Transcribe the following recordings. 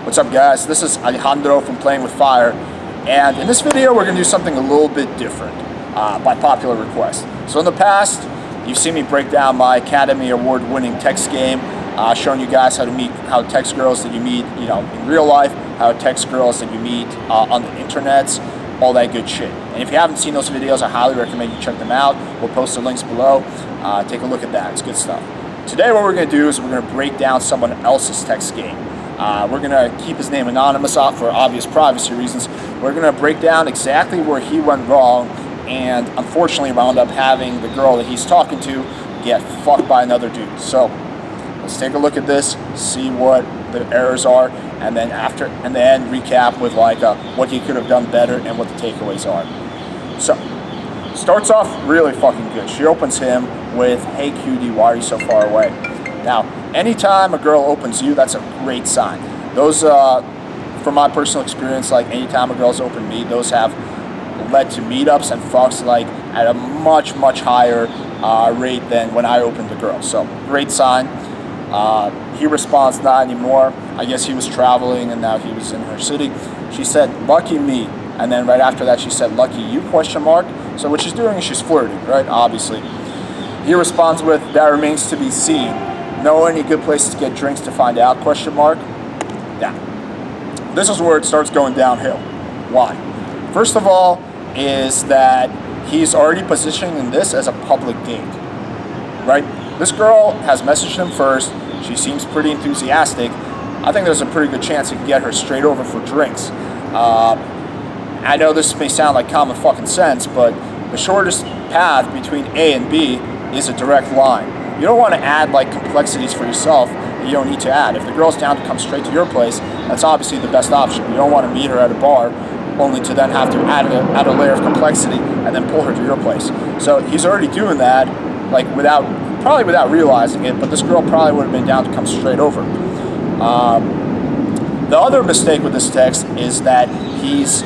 What's up, guys? This is Alejandro from Playing with Fire, and in this video we're going to do something a little bit different by popular request. So in the past, you've seen me break down my Academy Award-winning text game, showing you guys how to text girls that you meet, in real life, how to text girls that you meet on the internets, all that good shit. And if you haven't seen those videos, I highly recommend you check them out. We'll post the links below. Take a look at that. It's good stuff. Today, what we're going to do is we're going to break down someone else's text game. We're going to keep his name anonymous for obvious privacy reasons. We're going to break down exactly where he went wrong and unfortunately wound up having the girl that he's talking to get fucked by another dude. So let's take a look at this, see what the errors are, and then recap with what he could have done better and what the takeaways are. So starts off really fucking good. She opens him with, "Hey cutie, why are you so far away?" Now, anytime a girl opens you, that's a great sign. Those, from my personal experience, anytime a girl's opened me, those have led to meetups and fucks at a much, much higher rate than when I opened the girl. So, great sign. He responds, "Not anymore." I guess he was traveling and now he was in her city. She said, "Lucky me." And then right after that, she said, "Lucky you?" ? So what she's doing is she's flirting, right? Obviously. He responds with, "That remains to be seen. Know any good places to get drinks to find out?" ? Now, this is where it starts going downhill. Why? First of all, is that he's already positioning this as a public date, right? This girl has messaged him first. She seems pretty enthusiastic. I think there's a pretty good chance he can get her straight over for drinks. I know this may sound like common fucking sense, but the shortest path between A and B is a direct line. You don't want to add complexities for yourself that you don't need to add. If the girl's down to come straight to your place, that's obviously the best option. You don't want to meet her at a bar only to then have to add a layer of complexity and then pull her to your place. So he's already doing that, probably without realizing it, but this girl probably would have been down to come straight over. The other mistake with this text is that he's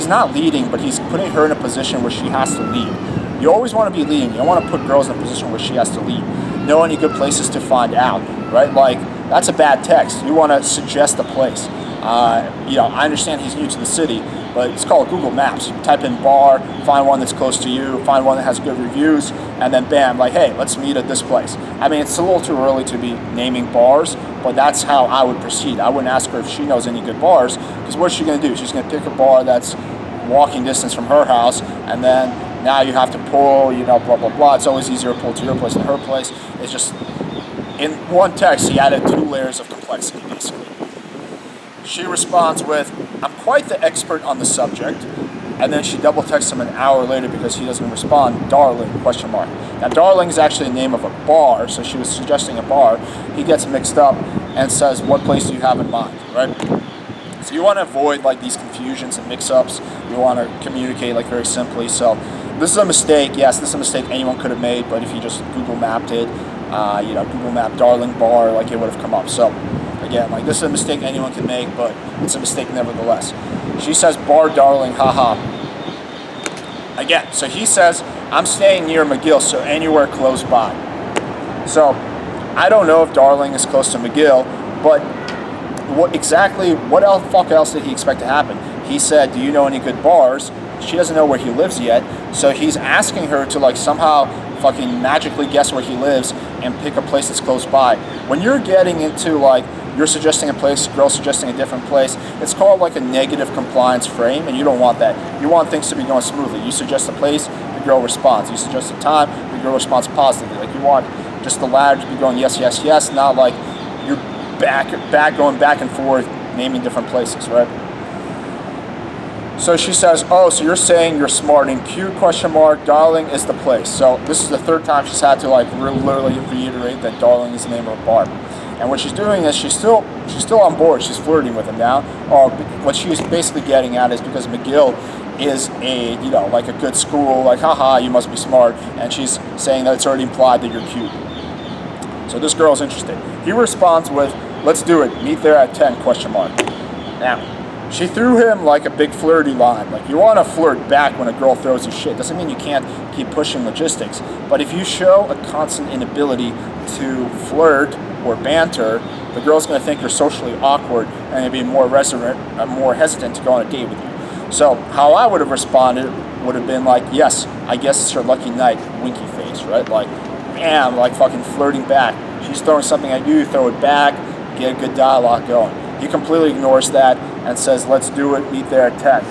not leading, but he's putting her in a position where she has to lead. You always want to be leading. You don't want to put girls in a position where she has to lead. Know any good places to find out, right? That's a bad text. You want to suggest a place. I understand he's new to the city, but it's called Google Maps. You type in bar, find one that's close to you, find one that has good reviews, and then bam, "Hey, let's meet at this place." I mean, it's a little too early to be naming bars, but that's how I would proceed. I wouldn't ask her if she knows any good bars, because what's she going to do? She's going to pick a bar that's walking distance from her house, and then now you have to pull, blah, blah, blah. It's always easier to pull to your place than her place. It's just, in one text, he added 2 layers of complexity, basically. She responds with, "I'm quite the expert on the subject." And then she double texts him an hour later because he doesn't respond, "Darling, ? Now, Darling is actually the name of a bar, so she was suggesting a bar. He gets mixed up and says, "What place do you have in mind?" Right? So you want to avoid these confusions and mix-ups. You want to communicate very simply. So this is a mistake. Yes, this is a mistake anyone could have made, but if you just Google mapped it, Google Map Darling Bar, it would have come up. So again, this is a mistake anyone can make, but it's a mistake nevertheless. She says, "Bar Darling, haha." Again, so he says, "I'm staying near McGill, so anywhere close by." So I don't know if Darling is close to McGill, but what else did he expect to happen? He said, "Do you know any good bars?" She doesn't know where he lives yet, so he's asking her to somehow fucking magically guess where he lives and pick a place that's close by. When you're getting into you're suggesting a place, girl suggesting a different place, it's called a negative compliance frame, and you don't want that. You want things to be going smoothly. You suggest a place, the girl responds. You suggest a time, the girl responds positively. You want just the ladder to be going yes, yes, yes, not you're going back and forth, naming different places, right? So she says, "Oh, so you're saying you're smart and cute, ? Darling is the place." So this is the third time she's had to literally reiterate that Darling is the name of a bar. And what she's doing is she's still on board. She's flirting with him now. What she's basically getting at is because McGill is a a good school, haha, you must be smart, and she's saying that it's already implied that you're cute. So this girl's interested. He responds with, "Let's do it. Meet there at 10 ? Now, she threw him a big flirty line. You want to flirt back when a girl throws you shit. Doesn't mean you can't keep pushing logistics. But if you show a constant inability to flirt or banter, the girl's going to think you're socially awkward and you'll be more hesitant to go on a date with you. So how I would have responded would have been like, yes, I guess it's her lucky night, winky face, right? Like, bam, like fucking flirting back. She's throwing something at you, throw it back, get a good dialogue going. He completely ignores that and says, let's do it, meet there at 10.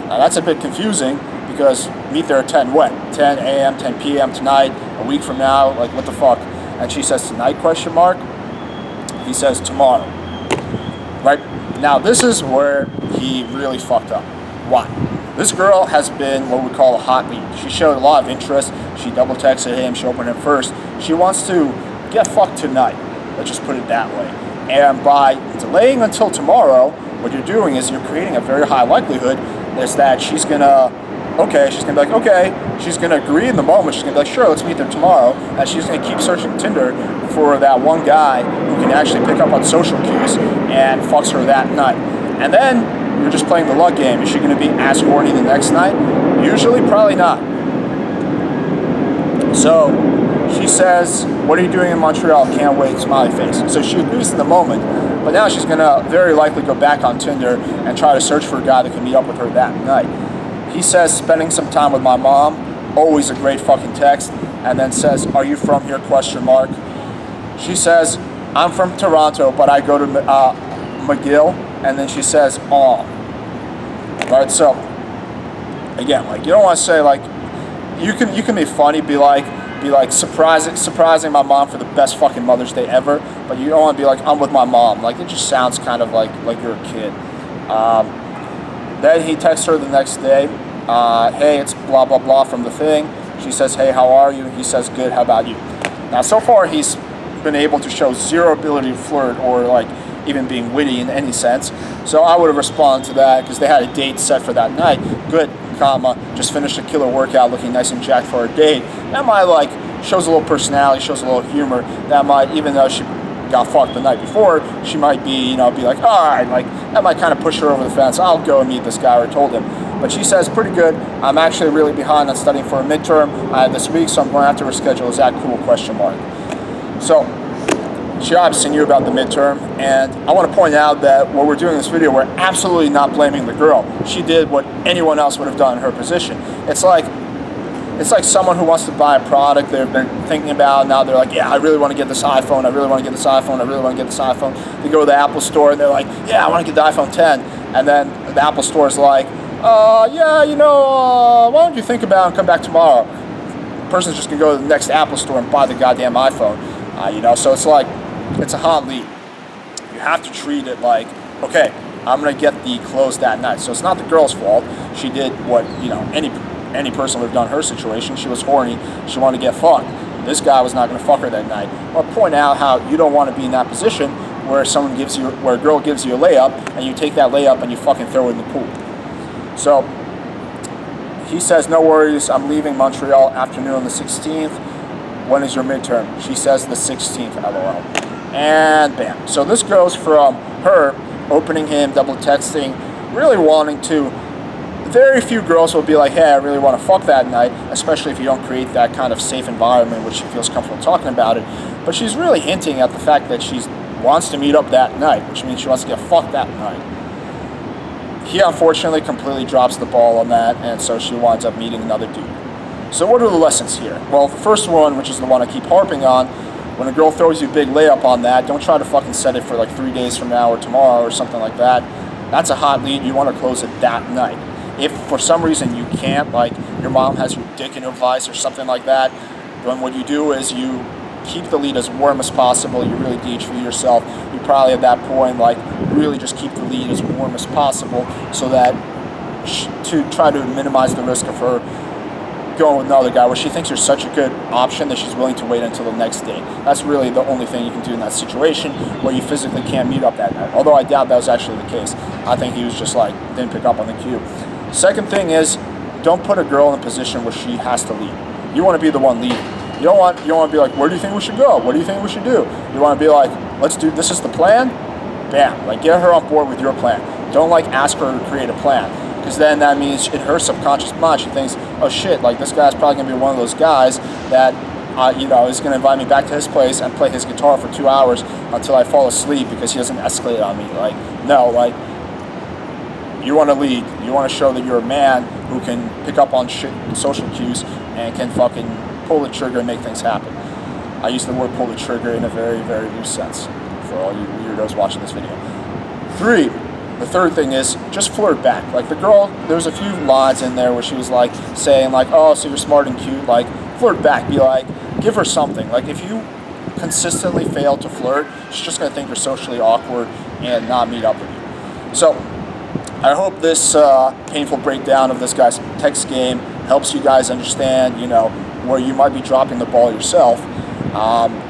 Now that's a bit confusing because meet there at 10 when? 10 a.m., 10 p.m. tonight, a week from now, like what the fuck? And she says, tonight, question mark? He says, tomorrow. Right? Now this is where he really fucked up. Why? This girl has been what we call a hot lead. She showed a lot of interest. She double texted him. She opened him first. She wants to get fucked tonight. Let's just put it that way. And by delaying until tomorrow, what you're doing is you're creating a very high likelihood is that she's gonna be like, okay. She's gonna agree in the moment. She's gonna be like, sure, let's meet there tomorrow. And she's gonna keep searching Tinder for that one guy who can actually pick up on social cues and fucks her that night. And then you're just playing the luck game. Is she going to be as horny the next night? Usually, probably not. So she says, what are you doing in Montreal? Can't wait, smiley face. So she agrees in the moment, but now she's going to very likely go back on Tinder and try to search for a guy that can meet up with her that night. He says, spending some time with my mom, always a great fucking text, and then says, are you from here, question mark. She says, I'm from Toronto, but I go to McGill. And then she says, "Oh." Right. So again, like you don't want to say like you can be funny, be like surprising my mom for the best fucking Mother's Day ever, but you don't want to be like I'm with my mom. Like it just sounds kind of like you're a kid. Then he texts her the next day, "Hey, it's blah blah blah from the thing." She says, "Hey, how are you?" He says, "Good. How about you?" Now so far he's been able to show zero ability to flirt or like even being witty in any sense. So I would have responded to that because they had a date set for that night. Good, comma, just finished a killer workout looking nice and jacked for a date. That might like shows a little personality, shows a little humor. That might, even though she got fucked the night before, she might be, be like, all right, like that might kind of push her over the fence. I'll go and meet this guy, I told him. But she says, pretty good. I'm actually really behind on studying for a midterm this week, so I'm going to have to reschedule. Is that cool, question mark. So she obviously knew about the midterm, and I want to point out that what we're doing in this video, we're absolutely not blaming the girl. She did what anyone else would have done in her position. It's like someone who wants to buy a product they've been thinking about. Now they're like, yeah, I really want to get this iPhone. I really want to get this iPhone. I really want to get this iPhone. They go to the Apple store and they're like, yeah, I want to get the iPhone 10. And then the Apple store is like, yeah, why don't you think about it and come back tomorrow? The person's just going to go to the next Apple store and buy the goddamn iPhone. So it's like, it's a hot lead. You have to treat it like, okay, I'm going to get the clothes that night. So it's not the girl's fault. She did what, any person would have done in her situation. She was horny. She wanted to get fucked. This guy was not going to fuck her that night. I'll point out how you don't want to be in that position where where a girl gives you a layup and you take that layup and you fucking throw it in the pool. So he says, no worries, I'm leaving Montreal afternoon on the 16th. When is your midterm? She says the 16th, LOL. And bam. So this goes from her opening him, double texting, really wanting to. Very few girls will be like, hey, I really want to fuck that night, especially if you don't create that kind of safe environment which she feels comfortable talking about it. But she's really hinting at the fact that she wants to meet up that night, which means she wants to get fucked that night. He unfortunately completely drops the ball on that, and so she winds up meeting another dude. So what are the lessons here? Well, the first one, which is the one I keep harping on, when a girl throws you a big layup on that, don't try to fucking set it for like 3 days from now or tomorrow or something like that. That's a hot lead. You want to close it that night. If for some reason you can't, like your mom has your dick in her vice or something like that, then what you do is you keep the lead as warm as possible. You really de-treat yourself. You probably at that point like really just keep the lead as warm as possible so that to try to minimize the risk of her going with another guy where she thinks you're such a good option that she's willing to wait until the next day. That's really the only thing you can do in that situation where you physically can't meet up that night. Although I doubt that was actually the case. I think he was just like, didn't pick up on the cue. Second thing is, don't put a girl in a position where she has to lead. You want to be the one leading. You don't want to be like, where do you think we should go? What do you think we should do? You want to be like, let's do, this is the plan? Bam, like get her on board with your plan. Don't like ask her to create a plan. Because then that means in her subconscious mind, she thinks, oh shit, like this guy's probably going to be one of those guys that is going to invite me back to his place and play his guitar for 2 hours until I fall asleep because he doesn't escalate on me. Like, no, like, you want to lead. You want to show that you're a man who can pick up on shit, social cues, and can fucking pull the trigger and make things happen. I use the word pull the trigger in a very, very loose sense for all you weirdos watching this video. 3, the third thing is just flirt back. Like, the girl, there's a few lines in there where she was like saying like, oh, so you're smart and cute. Like, flirt back. Be like, give her something. Like, if you consistently fail to flirt, she's just going to think you're socially awkward and not meet up with you. So I hope this painful breakdown of this guy's text game helps you guys understand, where you might be dropping the ball yourself.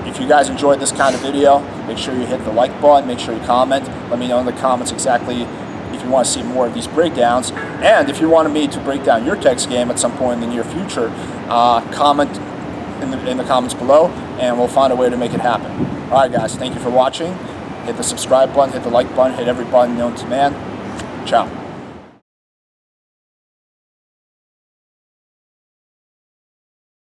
If you guys enjoyed this kind of video, make sure you hit the like button, make sure you comment. Let me know in the comments exactly if you want to see more of these breakdowns. And if you wanted me to break down your text game at some point in the near future, comment in the comments below, and we'll find a way to make it happen. Alright guys, thank you for watching. Hit the subscribe button, hit the like button, hit every button known to man. Ciao.